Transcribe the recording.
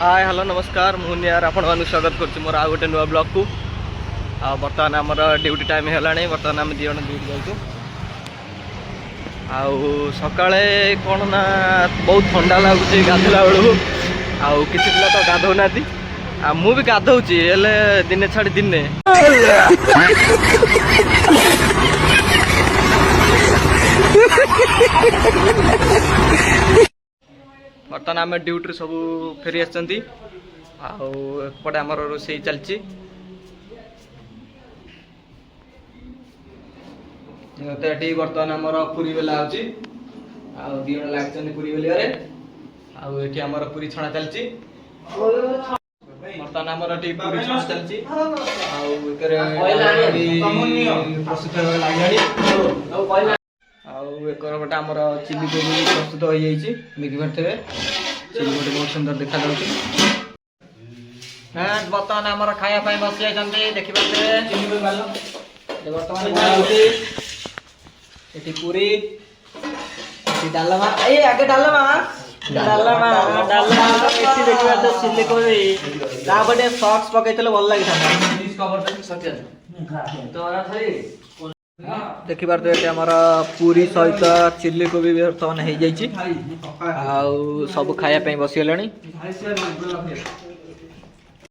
hi hello नमस्कार मुनियार आपण मानक स्वागत करछि मोर आ गोटे नुआ ब्लॉग को आ बर्तमान हमर ड्यूटी टाइम हेलाणी बर्तमान हम दी जण ड्यूटी जाउछु आउ सकाळे कोन ना बहुत ठंडा लागुछि गाधला बेलू आउ किछि पिला तो गाधौ नाती आ मु भी गाधौछि एले दिने छाडी दिने बर्तमान आम ड्यूटी सब फेरी आछंती आउटे आमर रोषे चलती बर्तमान आमर पूरी बेला होची दी जण लागछन पूरी बेलियारे आउठी आमर पूरी छणा चलती बर्तमान आमर पूरी छणा चलती प्रस्तुत लागलानी एकर गोटे आमर चिली कोबी प्रस्तुत हो जाइए देखी पारे चिली गोटे बहुत सुंदर देखा बर्तमान आमर खाया बस जाइए देखी पारे बर्तमान ये पूरी डालमा आगे डालमा डालमा डालमा देखी पारे चिली कोबी सॉक्स पकई भल लगी देखी पारे ये आमर पूरी सहित चिल्ली कोबी बर्तमान हो जाइए सब खायापी बसीगले